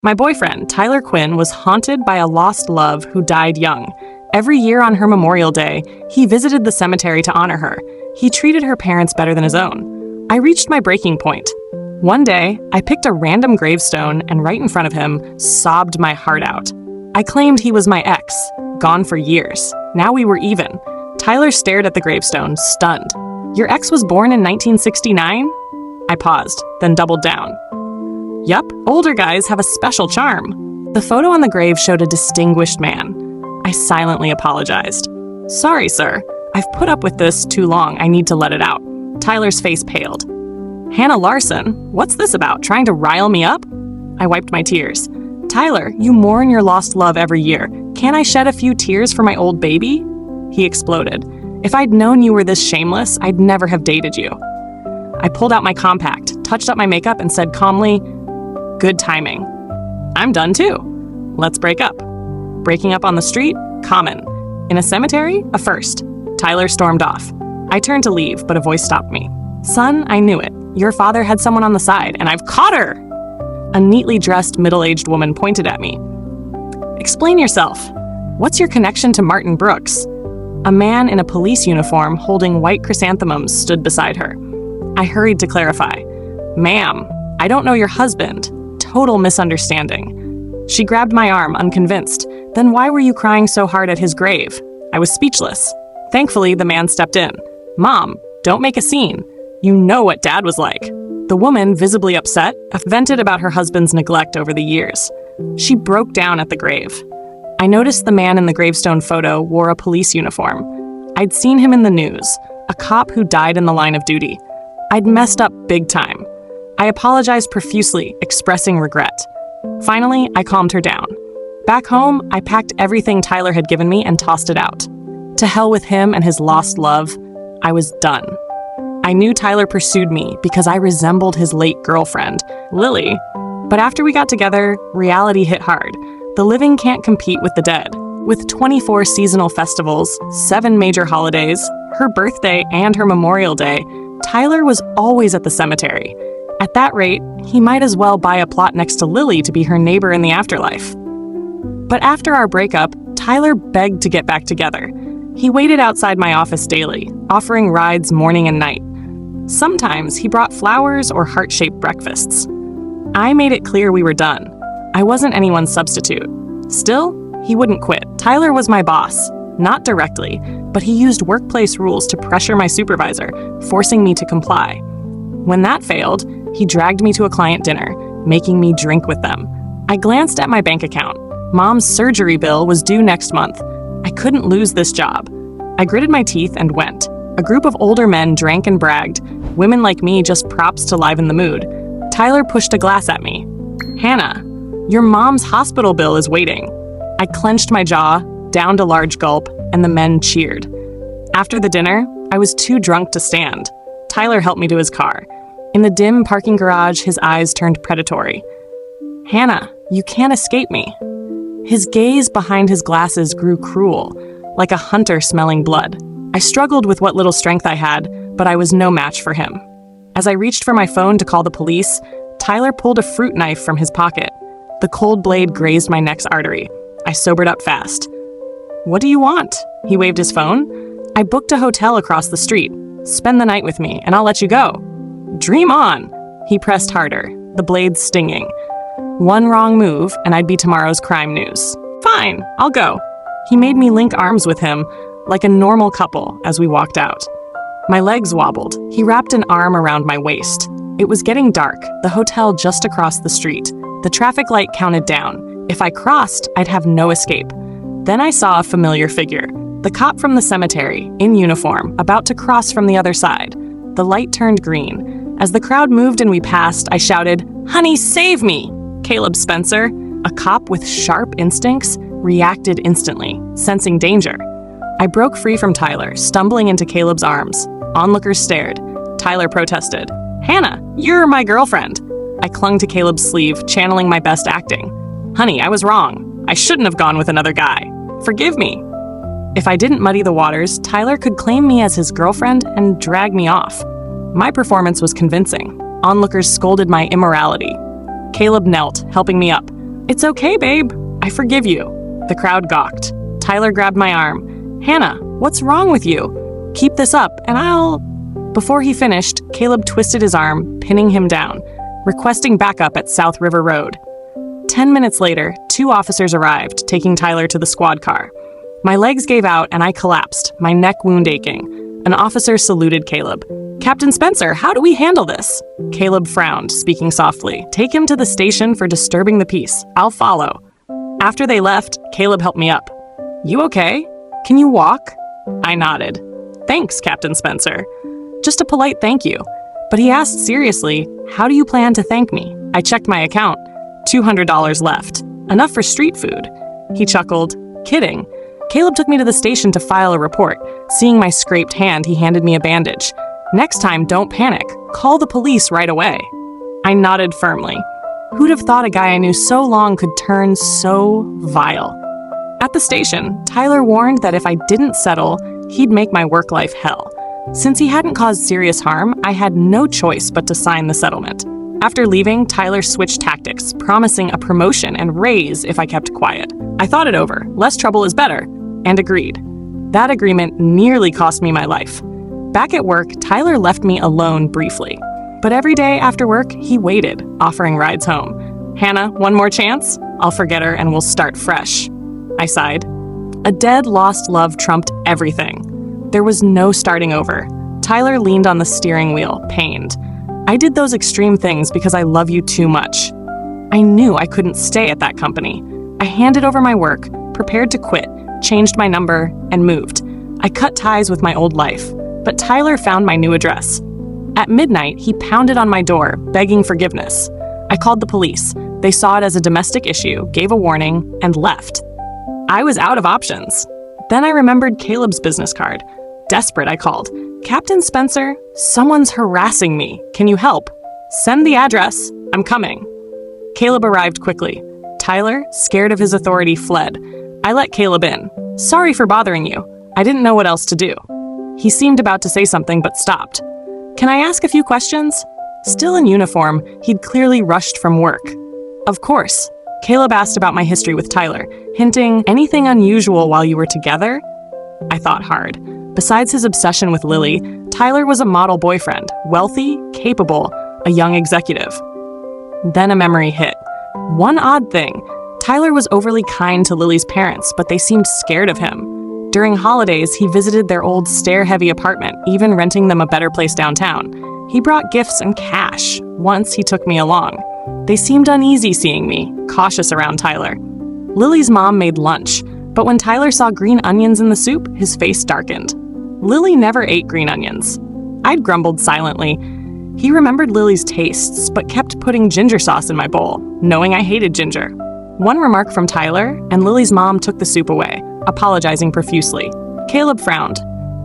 My boyfriend, Tyler Quinn, was haunted by a lost love who died young. Every year on her Memorial Day, he visited the cemetery to honor her. He treated her parents better than his own. I reached my breaking point. One day, I picked a random gravestone and right in front of him, sobbed my heart out. I claimed he was my ex, gone for years. Now we were even. Tyler stared at the gravestone, stunned. "Your ex was born in 1969? I paused, then doubled down. Yup, older guys have a special charm. The photo on the grave showed a distinguished man. I silently apologized. "Sorry, sir. I've put up with this too long. I need to let it out." Tyler's face paled. "Hannah Larson, what's this about? Trying to rile me up?" I wiped my tears. "Tyler, you mourn your lost love every year. Can't I shed a few tears for my old baby?" He exploded. "If I'd known you were this shameless, I'd never have dated you." I pulled out my compact, touched up my makeup, and said calmly, "Good timing. I'm done too. Let's break up." Breaking up on the street? Common. In a cemetery? A first. Tyler stormed off. I turned to leave, but a voice stopped me. "Son, I knew it. Your father had someone on the side, and I've caught her!" A neatly dressed, middle-aged woman pointed at me. "Explain yourself. What's your connection to Martin Brooks?" A man in a police uniform holding white chrysanthemums stood beside her. I hurried to clarify. "Ma'am, I don't know your husband. Total misunderstanding." She grabbed my arm, unconvinced. "Then why were you crying so hard at his grave?" I was speechless. Thankfully, the man stepped in. "Mom, don't make a scene. You know what Dad was like." The woman, visibly upset, vented about her husband's neglect over the years. She broke down at the grave. I noticed the man in the gravestone photo wore a police uniform. I'd seen him in the news, a cop who died in the line of duty. I'd messed up big time. I apologized profusely, expressing regret. Finally, I calmed her down. Back home, I packed everything Tyler had given me and tossed it out. To hell with him and his lost love. I was done. I knew Tyler pursued me because I resembled his late girlfriend, Lily. But after we got together, reality hit hard. The living can't compete with the dead. With 24 seasonal festivals, 7 major holidays, her birthday and her Memorial Day, Tyler was always at the cemetery. At that rate, he might as well buy a plot next to Lily to be her neighbor in the afterlife. But after our breakup, Tyler begged to get back together. He waited outside my office daily, offering rides morning and night. Sometimes he brought flowers or heart-shaped breakfasts. I made it clear we were done. I wasn't anyone's substitute. Still, he wouldn't quit. Tyler was my boss, not directly, but he used workplace rules to pressure my supervisor, forcing me to comply. When that failed, he dragged me to a client dinner, making me drink with them. I glanced at my bank account. Mom's surgery bill was due next month. I couldn't lose this job. I gritted my teeth and went. A group of older men drank and bragged, women like me just props to liven the mood. Tyler pushed a glass at me. "Hannah, your mom's hospital bill is waiting." I clenched my jaw, downed a large gulp, and the men cheered. After the dinner, I was too drunk to stand. Tyler helped me to his car. In the dim parking garage, his eyes turned predatory. "Hannah, you can't escape me." His gaze behind his glasses grew cruel, like a hunter smelling blood. I struggled with what little strength I had, but I was no match for him. As I reached for my phone to call the police, Tyler pulled a fruit knife from his pocket. The cold blade grazed my neck's artery. I sobered up fast. "What do you want?" He waved his phone. "I booked a hotel across the street. Spend the night with me, and I'll let you go." "Dream on!" He pressed harder, the blade stinging. One wrong move, and I'd be tomorrow's crime news. "Fine, I'll go." He made me link arms with him, like a normal couple, as we walked out. My legs wobbled. He wrapped an arm around my waist. It was getting dark, the hotel just across the street. The traffic light counted down. If I crossed, I'd have no escape. Then I saw a familiar figure. The cop from the cemetery, in uniform, about to cross from the other side. The light turned green. As the crowd moved and we passed, I shouted, "Honey, save me!" Caleb Spencer, a cop with sharp instincts, reacted instantly, sensing danger. I broke free from Tyler, stumbling into Caleb's arms. Onlookers stared. Tyler protested, "Hannah, you're my girlfriend." I clung to Caleb's sleeve, channeling my best acting. "Honey, I was wrong. I shouldn't have gone with another guy. Forgive me." If I didn't muddy the waters, Tyler could claim me as his girlfriend and drag me off. My performance was convincing. Onlookers scolded my immorality. Caleb knelt, helping me up. It's okay, babe. I forgive you. The crowd gawked. Tyler grabbed my arm. Hannah, what's wrong with you? Keep this up, and I'll... Before he finished, Caleb twisted his arm, pinning him down, requesting backup at South River Road. 10 minutes later, 2 officers arrived, taking Tyler to the squad car. My legs gave out and I collapsed, my neck wound aching. An officer saluted Caleb. Captain Spencer, how do we handle this? Caleb frowned, speaking softly. Take him to the station for disturbing the peace. I'll follow. After they left, Caleb helped me up. You okay? Can you walk? I nodded. Thanks, Captain Spencer. Just a polite thank you. But he asked seriously, how do you plan to thank me? I checked my account. $200 left. Enough for street food. He chuckled. Kidding. Caleb took me to the station to file a report. Seeing my scraped hand, he handed me a bandage. Next time, don't panic. Call the police right away. I nodded firmly. Who'd have thought a guy I knew so long could turn so vile? At the station, Tyler warned that if I didn't settle, he'd make my work life hell. Since he hadn't caused serious harm, I had no choice but to sign the settlement. After leaving, Tyler switched tactics, promising a promotion and raise if I kept quiet. I thought it over. Less trouble is better. And agreed. That agreement nearly cost me my life. Back at work, Tyler left me alone briefly. But every day after work, he waited, offering rides home. Hannah, one more chance? I'll forget her and we'll start fresh. I sighed. A dead, lost love trumped everything. There was no starting over. Tyler leaned on the steering wheel, pained. I did those extreme things because I love you too much. I knew I couldn't stay at that company. I handed over my work, prepared to quit, changed my number, and moved. I cut ties with my old life, but Tyler found my new address. At midnight, he pounded on my door, begging forgiveness. I called the police. They saw it as a domestic issue, gave a warning, and left. I was out of options. Then I remembered Caleb's business card. Desperate, I called. Captain Spencer, someone's harassing me. Can you help? Send the address. I'm coming. Caleb arrived quickly. Tyler, scared of his authority, fled. I let Caleb in. Sorry for bothering you. I didn't know what else to do. He seemed about to say something but stopped. Can I ask a few questions? Still in uniform, he'd clearly rushed from work. Of course. Caleb asked about my history with Tyler, hinting, anything unusual while you were together? I thought hard. Besides his obsession with Lily, Tyler was a model boyfriend, wealthy, capable, a young executive. Then a memory hit. One odd thing. Tyler was overly kind to Lily's parents, but they seemed scared of him. During holidays, he visited their old stair-heavy apartment, even renting them a better place downtown. He brought gifts and cash. Once he took me along. They seemed uneasy seeing me, cautious around Tyler. Lily's mom made lunch, but when Tyler saw green onions in the soup, his face darkened. Lily never ate green onions. I'd grumbled silently. He remembered Lily's tastes, but kept putting ginger sauce in my bowl, knowing I hated ginger. One remark from Tyler, and Lily's mom took the soup away, apologizing profusely. Caleb frowned.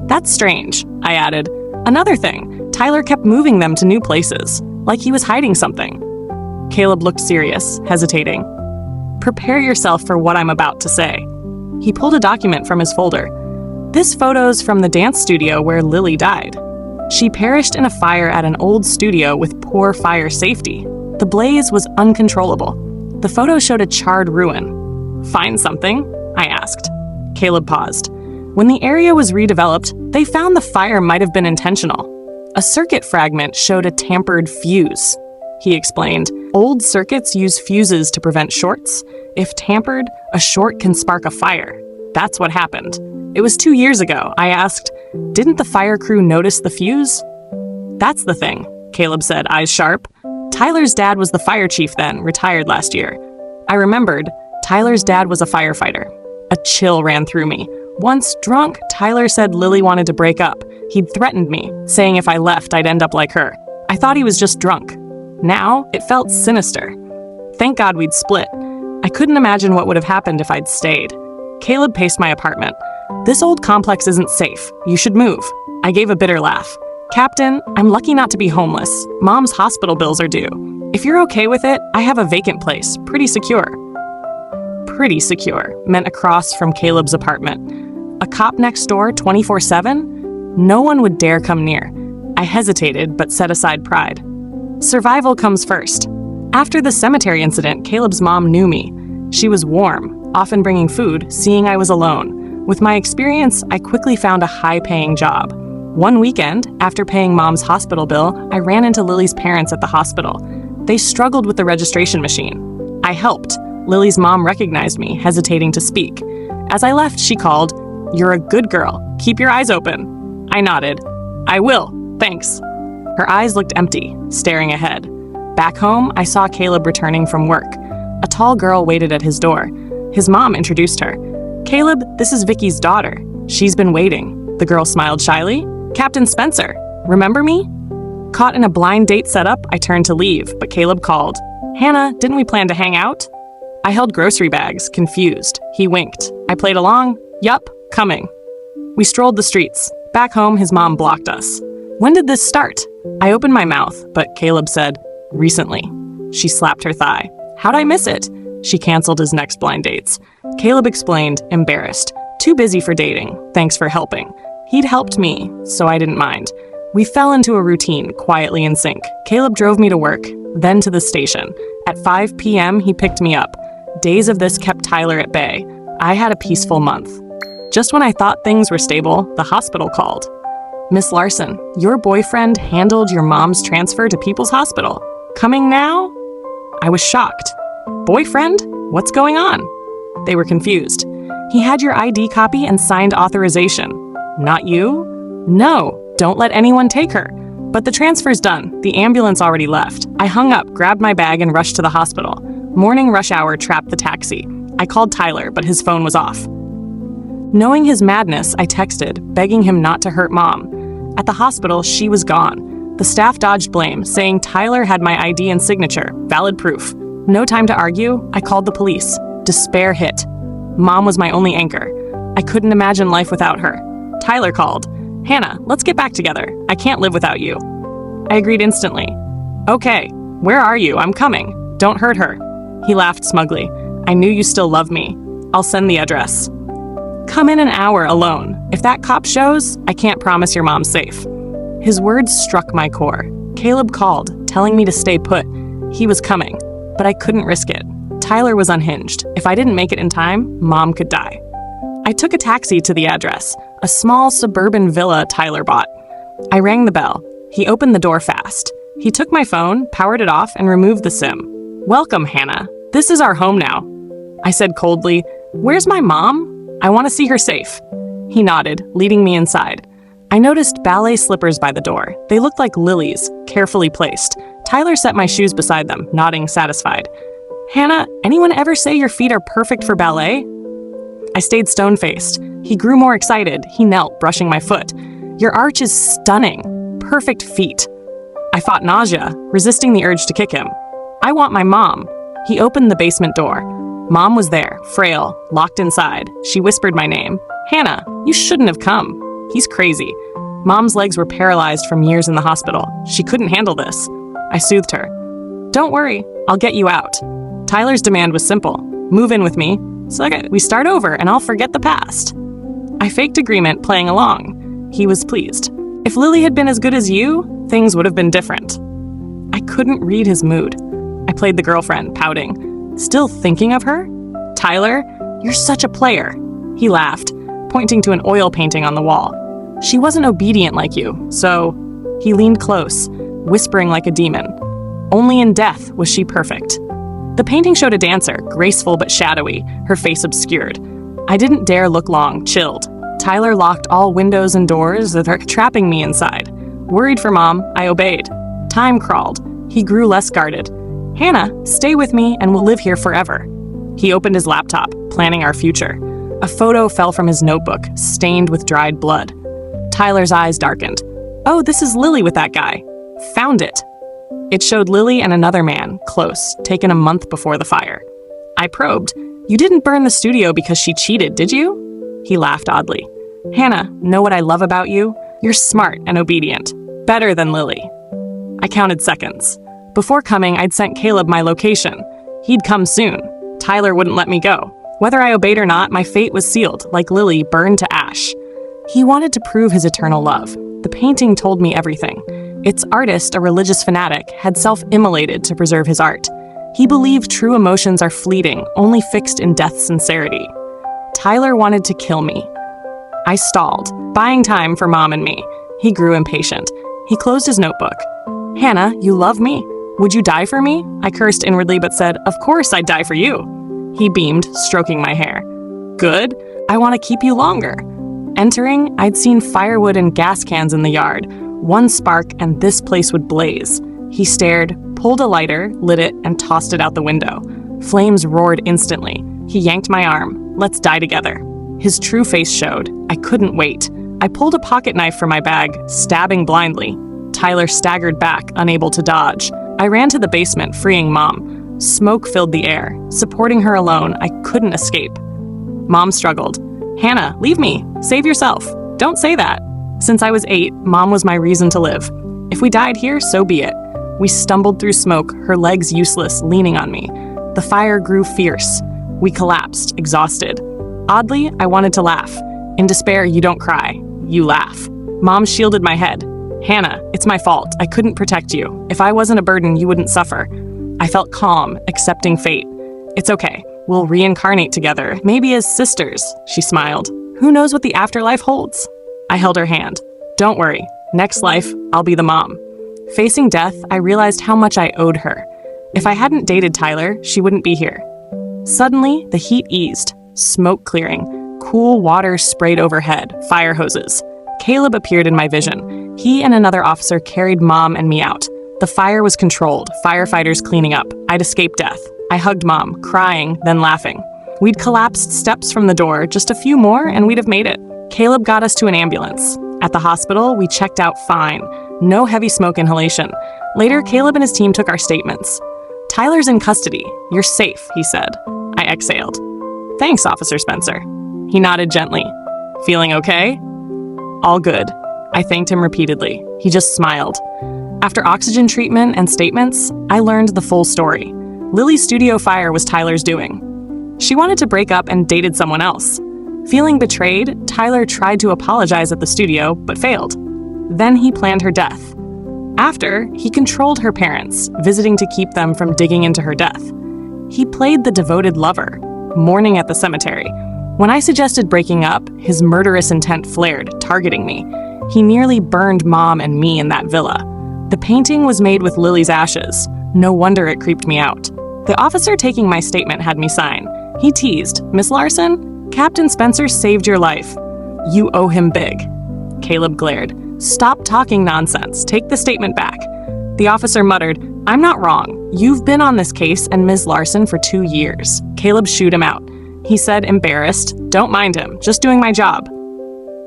That's strange, I added. Another thing, Tyler kept moving them to new places, like he was hiding something. Caleb looked serious, hesitating. Prepare yourself for what I'm about to say. He pulled a document from his folder. This photo's from the dance studio where Lily died. She perished in a fire at an old studio with poor fire safety. The blaze was uncontrollable. The photo showed a charred ruin. Find something? I asked. Caleb paused. When the area was redeveloped, they found the fire might have been intentional. A circuit fragment showed a tampered fuse. He explained, old circuits use fuses to prevent shorts. If tampered, a short can spark a fire. That's what happened. It was 2 years ago. I asked, didn't the fire crew notice the fuse? That's the thing, Caleb said, eyes sharp. Tyler's dad was the fire chief then, retired last year. I remembered, Tyler's dad was a firefighter. A chill ran through me. Once drunk, Tyler said Lily wanted to break up. He'd threatened me, saying if I left, I'd end up like her. I thought he was just drunk. Now, it felt sinister. Thank God we'd split. I couldn't imagine what would have happened if I'd stayed. Caleb paced my apartment. This old complex isn't safe. You should move. I gave a bitter laugh. Captain, I'm lucky not to be homeless. Mom's hospital bills are due. If you're okay with it, I have a vacant place, pretty secure. Pretty secure meant across from Caleb's apartment. A cop next door 24/7? No one would dare come near. I hesitated, but set aside pride. Survival comes first. After the cemetery incident, Caleb's mom knew me. She was warm, often bringing food, seeing I was alone. With my experience, I quickly found a high-paying job. One weekend, after paying Mom's hospital bill, I ran into Lily's parents at the hospital. They struggled with the registration machine. I helped. Lily's mom recognized me, hesitating to speak. As I left, she called, "You're a good girl. Keep your eyes open." I nodded. "I will, thanks." Her eyes looked empty, staring ahead. Back home, I saw Caleb returning from work. A tall girl waited at his door. His mom introduced her. "Caleb, this is Vicky's daughter. She's been waiting." The girl smiled shyly. "Captain Spencer, remember me?" Caught in a blind date setup, I turned to leave, but Caleb called. "Hannah, didn't we plan to hang out?" I held grocery bags, confused. He winked. I played along. "Yup, coming." We strolled the streets. Back home, his mom blocked us. "When did this start?" I opened my mouth, but Caleb said, "Recently." She slapped her thigh. "How'd I miss it?" She canceled his next blind dates. Caleb explained, embarrassed. "Too busy for dating. Thanks for helping." He'd helped me, so I didn't mind. We fell into a routine, quietly in sync. Caleb drove me to work, then to the station. At 5 p.m., he picked me up. Days of this kept Tyler at bay. I had a peaceful month. Just when I thought things were stable, the hospital called. "Miss Larson, your boyfriend handled your mom's transfer to People's Hospital. Coming now?" I was shocked. "Boyfriend? What's going on?" They were confused. "He had your ID copy and signed authorization." "Not you?" "No, don't let anyone take her." "But the transfer's done. The ambulance already left." I hung up, grabbed my bag, and rushed to the hospital. Morning rush hour trapped the taxi. I called Tyler, but his phone was off. Knowing his madness, I texted, begging him not to hurt Mom. At the hospital, she was gone. The staff dodged blame, saying Tyler had my ID and signature, valid proof. No time to argue, I called the police. Despair hit. Mom was my only anchor. I couldn't imagine life without her. Tyler called. "Hannah, let's get back together. I can't live without you." I agreed instantly. "Okay, where are you? I'm coming. Don't hurt her." He laughed smugly. "I knew you still love me. I'll send the address." "Come in an hour alone. If that cop shows, I can't promise your mom's safe." His words struck my core. Caleb called, telling me to stay put. He was coming, but I couldn't risk it. Tyler was unhinged. If I didn't make it in time, Mom could die. I took a taxi to the address, a small suburban villa Tyler bought. I rang the bell. He opened the door fast. He took my phone, powered it off, and removed the SIM. "Welcome, Hannah. This is our home now." I said coldly, "Where's my mom? I want to see her safe." He nodded, leading me inside. I noticed ballet slippers by the door. They looked like lilies, carefully placed. Tyler set my shoes beside them, nodding satisfied. "Hannah, anyone ever say your feet are perfect for ballet?" I stayed stone-faced. He grew more excited. He knelt, brushing my foot. "Your arch is stunning. Perfect feet." I fought nausea, resisting the urge to kick him. "I want my mom." He opened the basement door. Mom was there, frail, locked inside. She whispered my name. "Hannah, you shouldn't have come. He's crazy." Mom's legs were paralyzed from years in the hospital. She couldn't handle this. I soothed her. "Don't worry, I'll get you out." Tyler's demand was simple. "Move in with me, so we start over and I'll forget the past." I faked agreement, playing along. He was pleased. "If Lily had been as good as you, things would have been different." I couldn't read his mood. I played the girlfriend, pouting. "Still thinking of her?" "Tyler, you're such a player." He laughed, pointing to an oil painting on the wall. "She wasn't obedient like you, so..." He leaned close, whispering like a demon. "Only in death was she perfect." The painting showed a dancer, graceful but shadowy, her face obscured. I didn't dare look long, chilled. Tyler locked all windows and doors, trapping me inside. Worried for Mom, I obeyed. Time crawled. He grew less guarded. "Hannah, stay with me and we'll live here forever." He opened his laptop, planning our future. A photo fell from his notebook, stained with dried blood. Tyler's eyes darkened. "Oh, this is Lily with that guy. Found it." It showed Lily and another man, close, taken a month before the fire. I probed. "You didn't burn the studio because she cheated, did you?" He laughed oddly. "Hannah, know what I love about you? You're smart and obedient. Better than Lily." I counted seconds. Before coming, I'd sent Caleb my location. He'd come soon. Tyler wouldn't let me go. Whether I obeyed or not, my fate was sealed, like Lily, burned to ash. He wanted to prove his eternal love. The painting told me everything. Its artist, a religious fanatic, had self-immolated to preserve his art. He believed true emotions are fleeting, only fixed in death's sincerity. Tyler wanted to kill me. I stalled, buying time for Mom and me. He grew impatient. He closed his notebook. "Hannah, you love me. Would you die for me?" I cursed inwardly but said, "Of course I'd die for you." He beamed, stroking my hair. "Good. I want to keep you longer." Entering, I'd seen firewood and gas cans in the yard. One spark and this place would blaze. He stared, pulled a lighter, lit it, and tossed it out the window. Flames roared instantly. He yanked my arm. "Let's die together." His true face showed. I couldn't wait. I pulled a pocket knife from my bag, stabbing blindly. Tyler staggered back, unable to dodge. I ran to the basement, freeing Mom. Smoke filled the air. Supporting her alone, I couldn't escape. Mom struggled. "Hannah, leave me. Save yourself. Don't say that." Since I was 8, Mom was my reason to live. If we died here, so be it. We stumbled through smoke, her legs useless, leaning on me. The fire grew fierce. We collapsed, exhausted. Oddly, I wanted to laugh. In despair, you don't cry. You laugh. Mom shielded my head. "Hannah, it's my fault. I couldn't protect you. If I wasn't a burden, you wouldn't suffer." I felt calm, accepting fate. "It's okay. We'll reincarnate together, maybe as sisters," she smiled. "Who knows what the afterlife holds?" I held her hand. "Don't worry. Next life, I'll be the mom." Facing death, I realized how much I owed her. If I hadn't dated Tyler, she wouldn't be here. Suddenly, the heat eased, smoke clearing, cool water sprayed overhead, fire hoses. Caleb appeared in my vision. He and another officer carried Mom and me out. The fire was controlled, firefighters cleaning up. I'd escaped death. I hugged Mom, crying, then laughing. We'd collapsed steps from the door, just a few more, and we'd have made it. Caleb got us to an ambulance. At the hospital, we checked out fine. No heavy smoke inhalation. Later, Caleb and his team took our statements. "Tyler's in custody. You're safe," he said. I exhaled. "Thanks, Officer Spencer." He nodded gently. "Feeling okay?" "All good." I thanked him repeatedly. He just smiled. After oxygen treatment and statements, I learned the full story. Lily's studio fire was Tyler's doing. She wanted to break up and dated someone else. Feeling betrayed, Tyler tried to apologize at the studio, but failed. Then he planned her death. After, he controlled her parents, visiting to keep them from digging into her death. He played the devoted lover, mourning at the cemetery. When I suggested breaking up, his murderous intent flared, targeting me. He nearly burned Mom and me in that villa. The painting was made with Lily's ashes. No wonder it creeped me out. The officer taking my statement had me sign. He teased, "Miss Larson, Captain Spencer saved your life. You owe him big." Caleb glared. "Stop talking nonsense. Take the statement back." The officer muttered, "I'm not wrong. You've been on this case and Ms. Larson for 2 years. Caleb shooed him out. He said, embarrassed, "Don't mind him. Just doing my job."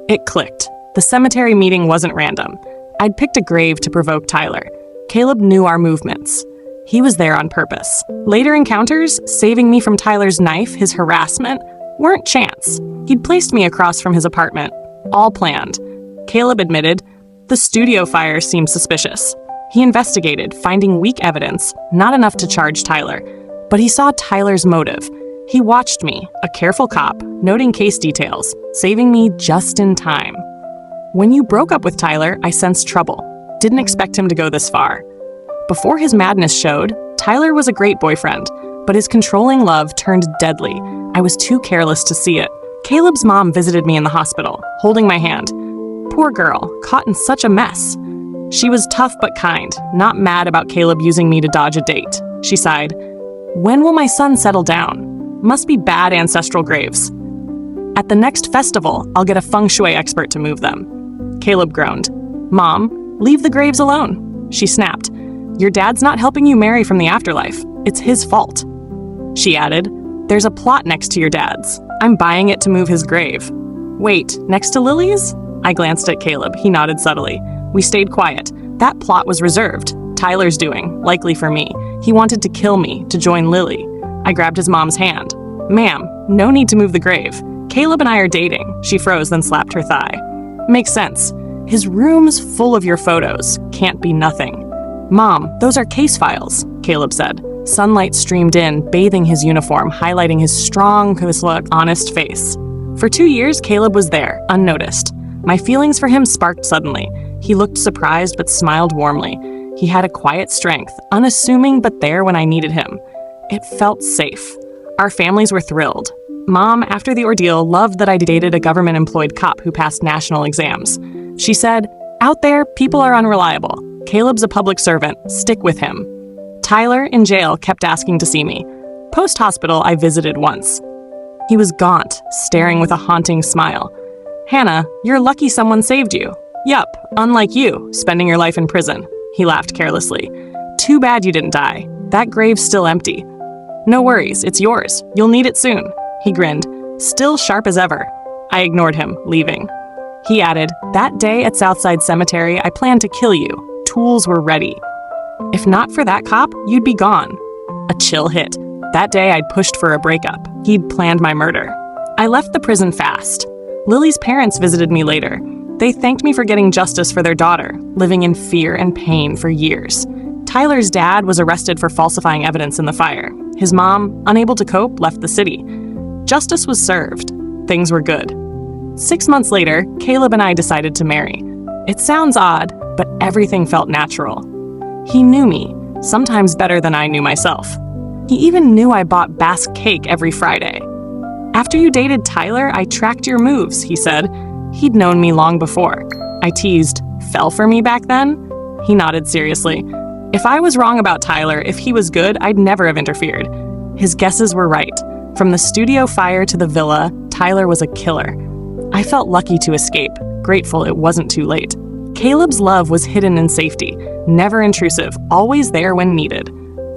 It clicked. The cemetery meeting wasn't random. I'd picked a grave to provoke Tyler. Caleb knew our movements. He was there on purpose. Later encounters, saving me from Tyler's knife, his harassment, weren't chance. He'd placed me across from his apartment. All planned. Caleb admitted, the studio fire seemed suspicious. He investigated, finding weak evidence, not enough to charge Tyler. But he saw Tyler's motive. He watched me, a careful cop, noting case details, saving me just in time. When you broke up with Tyler, I sensed trouble. Didn't expect him to go this far. Before his madness showed, Tyler was a great boyfriend, but his controlling love turned deadly. I was too careless to see it. Caleb's mom visited me in the hospital, holding my hand. Poor girl, caught in such a mess. She was tough but kind, not mad about Caleb using me to dodge a date. She sighed. "When will my son settle down? Must be bad ancestral graves. At the next festival, I'll get a feng shui expert to move them." Caleb groaned. "Mom, leave the graves alone." She snapped. "Your dad's not helping you marry from the afterlife. It's his fault." She added, "There's a plot next to your dad's. I'm buying it to move his grave." "Wait, next to Lily's?" I glanced at Caleb. He nodded subtly. We stayed quiet. That plot was reserved. Tyler's doing, likely for me. He wanted to kill me, to join Lily. I grabbed his mom's hand. "Ma'am, no need to move the grave. Caleb and I are dating." She froze, then slapped her thigh. "Makes sense. His room's full of your photos. Can't be nothing." "Mom, those are case files," Caleb said. Sunlight streamed in, bathing his uniform, highlighting his strong, honest face. For 2 years, Caleb was there, unnoticed. My feelings for him sparked suddenly. He looked surprised but smiled warmly. He had a quiet strength, unassuming but there when I needed him. It felt safe. Our families were thrilled. Mom, after the ordeal, loved that I dated a government-employed cop who passed national exams. She said, "Out there, people are unreliable. Caleb's a public servant. Stick with him." Tyler, in jail, kept asking to see me. Post-hospital, I visited once. He was gaunt, staring with a haunting smile. "Hannah, you're lucky someone saved you." "Yup, unlike you, spending your life in prison." He laughed carelessly. "Too bad you didn't die. That grave's still empty." "No worries, it's yours. You'll need it soon." He grinned, still sharp as ever. I ignored him, leaving. He added, "That day at Southside Cemetery, I planned to kill you. Tools were ready. If not for that cop, you'd be gone." A chill hit. That day, I'd pushed for a breakup. He'd planned my murder. I left the prison fast. Lily's parents visited me later. They thanked me for getting justice for their daughter, living in fear and pain for years. Tyler's dad was arrested for falsifying evidence in the fire. His mom, unable to cope, left the city. Justice was served. Things were good. 6 months later, Caleb and I decided to marry. It sounds odd, but everything felt natural. He knew me, sometimes better than I knew myself. He even knew I bought Basque cake every Friday. "After you dated Tyler, I tracked your moves," he said. He'd known me long before. I teased, "Fell for me back then?" He nodded seriously. If I was wrong about Tyler, if he was good, I'd never have interfered. His guesses were right. From the studio fire to the villa, Tyler was a killer. I felt lucky to escape, grateful it wasn't too late. Caleb's love was hidden in safety, never intrusive, always there when needed.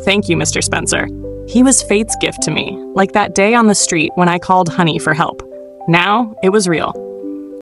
Thank you, Mr. Spencer. He was fate's gift to me, like that day on the street when I called Honey for help. Now, it was real.